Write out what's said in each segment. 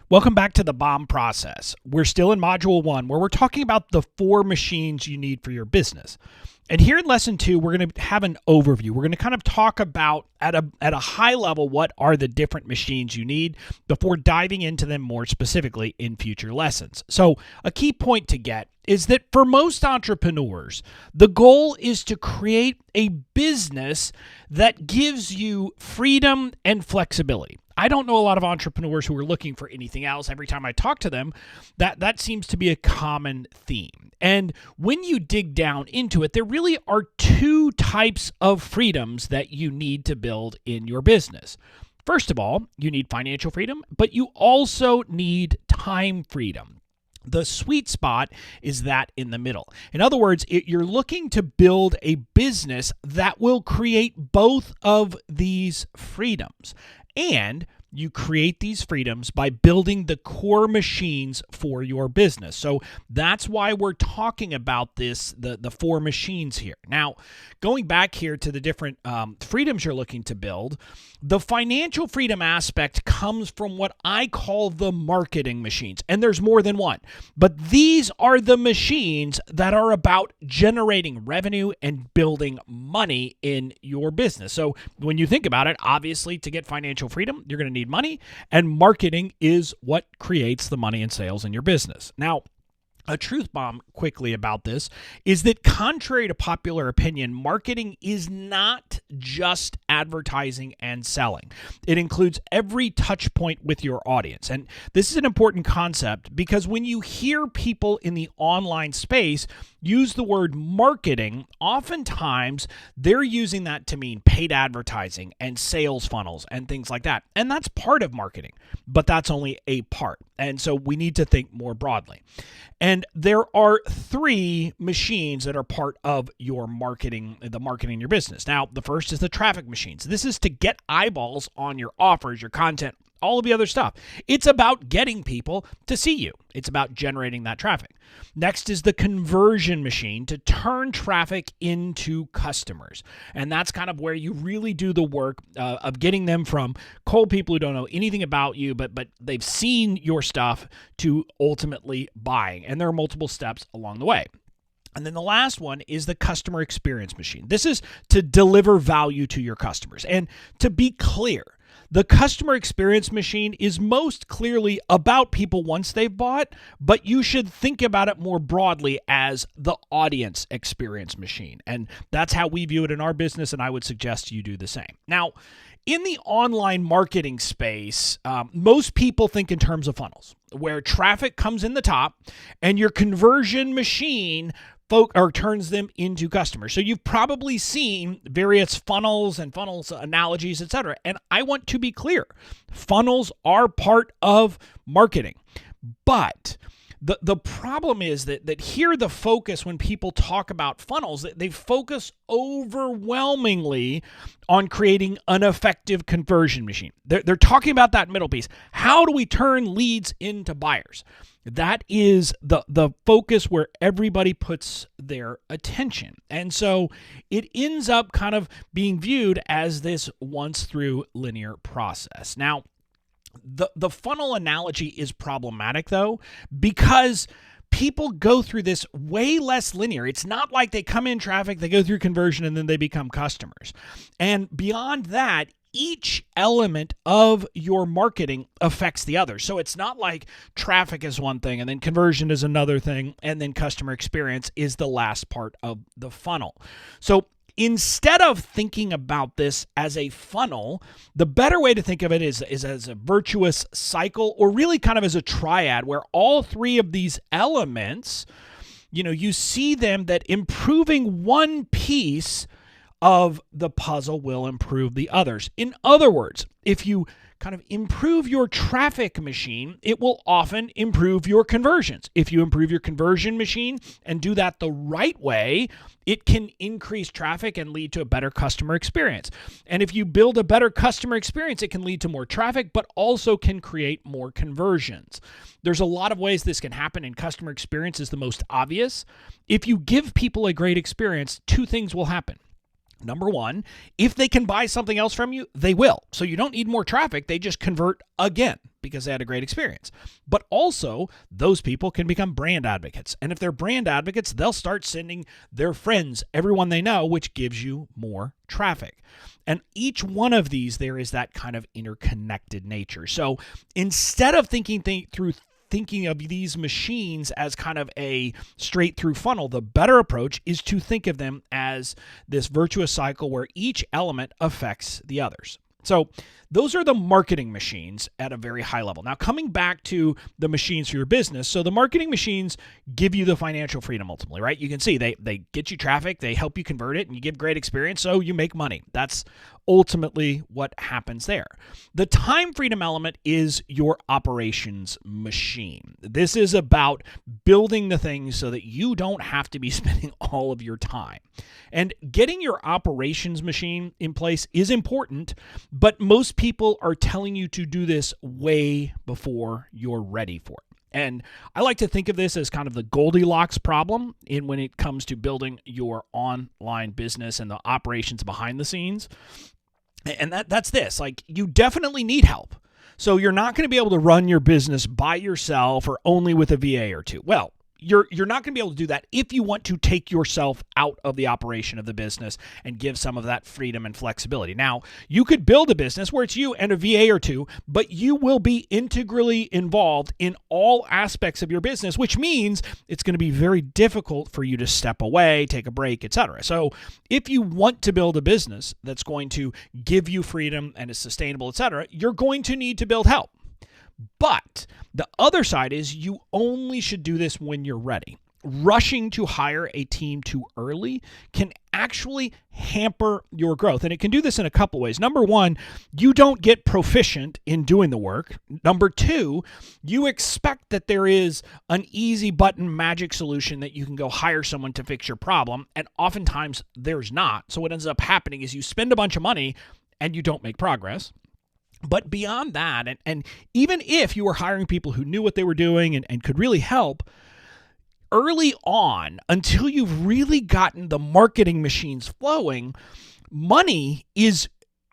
Welcome back to the BOM process. We're still in Module 1 where we're talking about the 4 machines you need for your business. And here in Lesson 2, we're going to have an overview. We're going to kind of talk about at a high level what are the different machines you need before diving into them more specifically in future lessons. So a key point to get is that for most entrepreneurs, the goal is to create a business that gives you freedom and flexibility. I don't know a lot of entrepreneurs who are looking for anything else. Every time I talk to them, that seems to be a common theme. And when you dig down into it, there really are 2 types of freedoms that you need to build in your business. First of all, you need financial freedom, but you also need time freedom. The sweet spot is that in the middle. In other words, you're looking to build a business that will create both of these freedoms. And you create these freedoms by building the core machines for your business. So that's why we're talking about this, the 4 machines here. Now, going back here to the different freedoms you're looking to build, the financial freedom aspect comes from what I call the marketing machines. And there's more than one. But these are the machines that are about generating revenue and building money in your business. So when you think about it, obviously to get financial freedom, you're going to need money, and marketing is what creates the money and sales in your business. Now, a truth bomb quickly about this is that contrary to popular opinion, marketing is not just advertising and selling. It includes every touch point with your audience. And this is an important concept because when you hear people in the online space use the word marketing, oftentimes they're using that to mean paid advertising and sales funnels and things like that. And that's part of marketing, but that's only a part. And so we need to think more broadly. And there are 3 machines that are part of your marketing, the marketing in your business. Now, the first is the traffic machines. This is to get eyeballs on your offers, your content, all of the other stuff. It's about getting people to see you. It's about generating that traffic. Next is the conversion machine to turn traffic into customers. And that's kind of where you really do the work of getting them from cold people who don't know anything about you, but they've seen your stuff to ultimately buying. And there are multiple steps along the way. And then the last one is the customer experience machine. This is to deliver value to your customers. And to be clear, the customer experience machine is most clearly about people once they've bought, but you should think about it more broadly as the audience experience machine. And that's how we view it in our business, and I would suggest you do the same. Now, in the online marketing space, most people think in terms of funnels, where traffic comes in the top and your conversion machine turns them into customers. So you've probably seen various funnels and funnels analogies, etc. And I want to be clear, funnels are part of marketing. But the problem is that here the focus when people talk about funnels, they focus overwhelmingly on creating an effective conversion machine. They're talking about that middle piece. How do we turn leads into buyers? That is the focus where everybody puts their attention. And so it ends up kind of being viewed as this once through linear process. Now, the funnel analogy is problematic though, because people go through this way less linear. It's not like they come in traffic, they go through conversion, and then they become customers. And beyond that, each element of your marketing affects the other. So it's not like traffic is one thing and then conversion is another thing and then customer experience is the last part of the funnel. So instead of thinking about this as a funnel, the better way to think of it is as a virtuous cycle, or really kind of as a triad where all 3 of these elements, you see them that improving one piece of the puzzle will improve the others. In other words, if you kind of improve your traffic machine, it will often improve your conversions. If you improve your conversion machine and do that the right way, it can increase traffic and lead to a better customer experience. And if you build a better customer experience, it can lead to more traffic, but also can create more conversions. There's a lot of ways this can happen, and customer experience is the most obvious. If you give people a great experience, 2 things will happen. Number 1, if they can buy something else from you, they will. So you don't need more traffic. They just convert again because they had a great experience. But also, those people can become brand advocates. And if they're brand advocates, they'll start sending their friends, everyone they know, which gives you more traffic. And each one of these, there is that kind of interconnected nature. So instead of thinking of these machines as kind of a straight through funnel, the better approach is to think of them as this virtuous cycle where each element affects the others. So those are the marketing machines at a very high level. Now, coming back to the machines for your business. So the marketing machines give you the financial freedom ultimately, right? You can see they get you traffic, they help you convert it, and you give great experience, so you make money. That's ultimately what happens there. The time freedom element is your operations machine. This is about building the things so that you don't have to be spending all of your time. And getting your operations machine in place is important, but most people are telling you to do this way before you're ready for it. And I like to think of this as kind of the Goldilocks problem when it comes to building your online business and the operations behind the scenes. And that's this, like, you definitely need help. So you're not going to be able to run your business by yourself or only with a VA or two. Well, you're not going to be able to do that if you want to take yourself out of the operation of the business and give some of that freedom and flexibility. Now, you could build a business where it's you and a VA or two, but you will be integrally involved in all aspects of your business, which means it's going to be very difficult for you to step away, take a break, etc. So if you want to build a business that's going to give you freedom and is sustainable, etc., you're going to need to build help. But the other side is you only should do this when you're ready. Rushing to hire a team too early can actually hamper your growth. And it can do this in a couple ways. Number one, you don't get proficient in doing the work. Number two, you expect that there is an easy button magic solution that you can go hire someone to fix your problem. And oftentimes there's not. So what ends up happening is you spend a bunch of money and you don't make progress. But beyond that, and even if you were hiring people who knew what they were doing and could really help, early on, until you've really gotten the marketing machines flowing, money is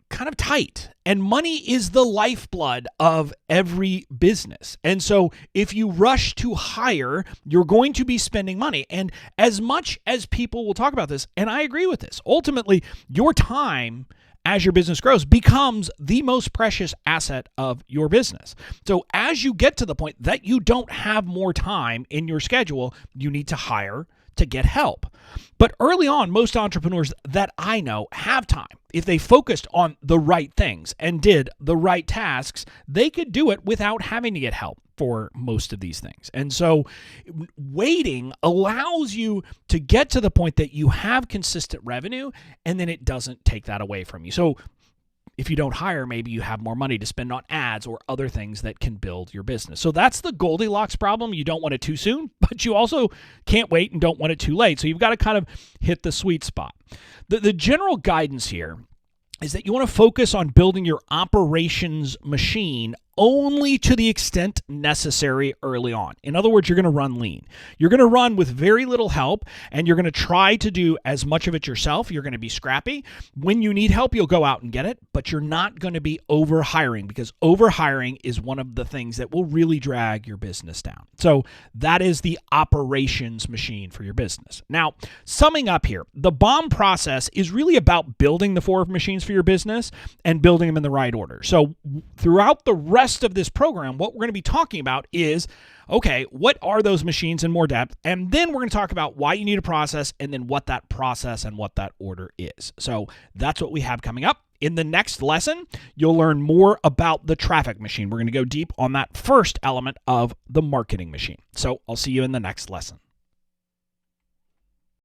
kind of tight. And money is the lifeblood of every business. And so if you rush to hire, you're going to be spending money. And as much as people will talk about this, and I agree with this, ultimately, your time as your business grows becomes the most precious asset of your business. So as you get to the point that you don't have more time in your schedule, you need to hire to get help. But early on, most entrepreneurs that I know have time. If they focused on the right things and did the right tasks, they could do it without having to get help for most of these things. And so waiting allows you to get to the point that you have consistent revenue, and then it doesn't take that away from you. So if you don't hire, maybe you have more money to spend on ads or other things that can build your business. So that's the Goldilocks problem. You don't want it too soon, but you also can't wait and don't want it too late. So you've got to kind of hit the sweet spot. The general guidance here is that you want to focus on building your operations machine only to the extent necessary early on. In other words, you're going to run lean. You're going to run with very little help, and you're going to try to do as much of it yourself. You're going to be scrappy. When you need help, you'll go out and get it, but you're not going to be over-hiring, because over-hiring is one of the things that will really drag your business down. So that is the operations machine for your business. Now, summing up here, the BOM process is really about building the 4 machines for your business and building them in the right order. So throughout the rest of this program, what we're going to be talking about is, okay, what are those machines in more depth? And then we're going to talk about why you need a process, and then what that process and what that order is. So that's what we have coming up. In the next lesson, you'll learn more about the traffic machine. We're going to go deep on that first element of the marketing machine. So I'll see you in the next lesson.